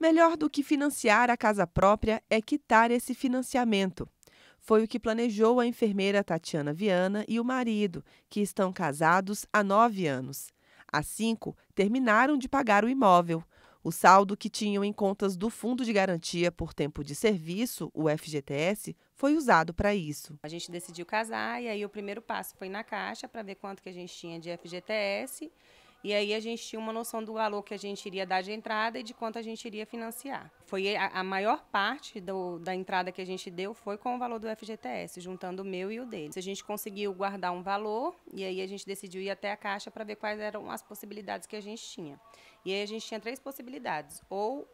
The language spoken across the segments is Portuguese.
Melhor do que financiar a casa própria é quitar esse financiamento. Foi o que planejou a enfermeira Tatiana Viana e o marido, que estão casados há 9 anos. Há 5, terminaram de pagar o imóvel. O saldo que tinham em contas do Fundo de Garantia por Tempo de Serviço, o FGTS, foi usado para isso. A gente decidiu casar e aí o primeiro passo foi na Caixa para ver quanto que a gente tinha de FGTS. E aí a gente tinha uma noção do valor que a gente iria dar de entrada e de quanto a gente iria financiar. Foi a maior parte da entrada que a gente deu foi com o valor do FGTS, juntando o meu e o dele. A gente conseguiu guardar um valor e aí a gente decidiu ir até a Caixa para ver quais eram as possibilidades que a gente tinha. E aí a gente tinha 3 possibilidades, ou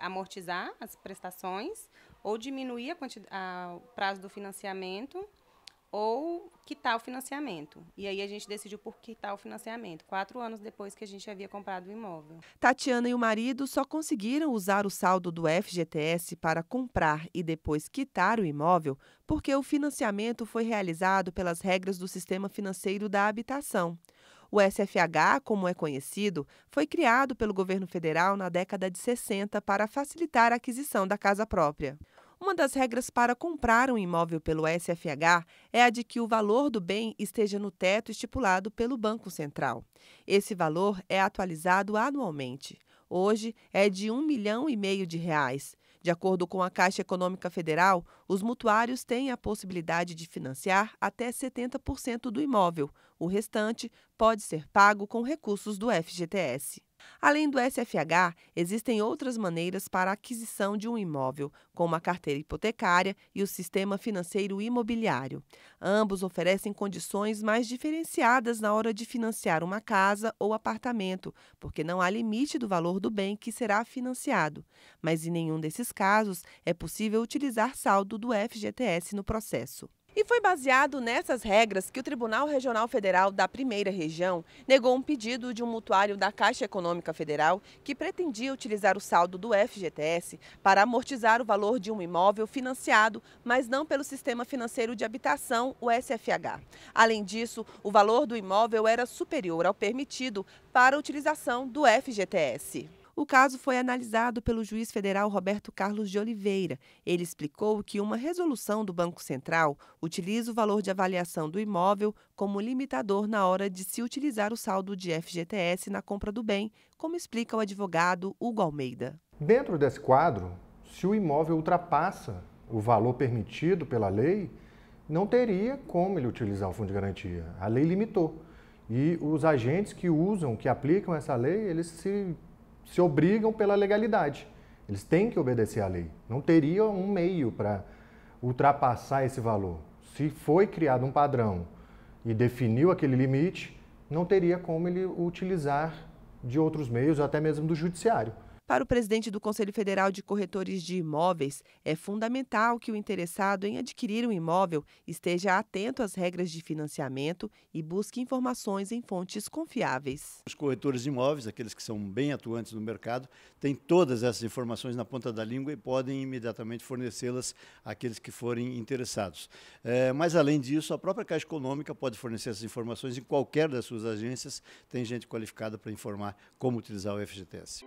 amortizar as prestações, ou diminuir o prazo do financiamento, ou quitar o financiamento. E aí a gente decidiu por quitar o financiamento, 4 anos depois que a gente havia comprado o imóvel. Tatiana e o marido só conseguiram usar o saldo do FGTS para comprar e depois quitar o imóvel porque o financiamento foi realizado pelas regras do Sistema Financeiro da Habitação. O SFH, como é conhecido, foi criado pelo governo federal na década de 60 para facilitar a aquisição da casa própria. Uma das regras para comprar um imóvel pelo SFH é a de que o valor do bem esteja no teto estipulado pelo Banco Central. Esse valor é atualizado anualmente. Hoje é de R$ 1,5 milhão. De acordo com a Caixa Econômica Federal, os mutuários têm a possibilidade de financiar até 70% do imóvel. O restante pode ser pago com recursos do FGTS. Além do SFH, existem outras maneiras para a aquisição de um imóvel, como a carteira hipotecária e o sistema financeiro imobiliário. Ambos oferecem condições mais diferenciadas na hora de financiar uma casa ou apartamento, porque não há limite do valor do bem que será financiado. Mas em nenhum desses casos é possível utilizar saldo do FGTS no processo. E foi baseado nessas regras que o Tribunal Regional Federal da Primeira Região negou um pedido de um mutuário da Caixa Econômica Federal que pretendia utilizar o saldo do FGTS para amortizar o valor de um imóvel financiado, mas não pelo Sistema Financeiro de Habitação, o SFH. Além disso, o valor do imóvel era superior ao permitido para a utilização do FGTS. O caso foi analisado pelo juiz federal Roberto Carlos de Oliveira. Ele explicou que uma resolução do Banco Central utiliza o valor de avaliação do imóvel como limitador na hora de se utilizar o saldo de FGTS na compra do bem, como explica o advogado Hugo Almeida. Dentro desse quadro, se o imóvel ultrapassa o valor permitido pela lei, não teria como ele utilizar o fundo de garantia. A lei limitou. E os agentes que usam, que aplicam essa lei, eles se obrigam pela legalidade. Eles têm que obedecer à lei. Não teria um meio para ultrapassar esse valor. Se foi criado um padrão e definiu aquele limite, não teria como ele utilizar de outros meios, até mesmo do judiciário. Para o presidente do Conselho Federal de Corretores de Imóveis, é fundamental que o interessado em adquirir um imóvel esteja atento às regras de financiamento e busque informações em fontes confiáveis. Os corretores de imóveis, aqueles que são bem atuantes no mercado, têm todas essas informações na ponta da língua e podem imediatamente fornecê-las àqueles que forem interessados. Mas, além disso, a própria Caixa Econômica pode fornecer essas informações em qualquer das suas agências. Tem gente qualificada para informar como utilizar o FGTS.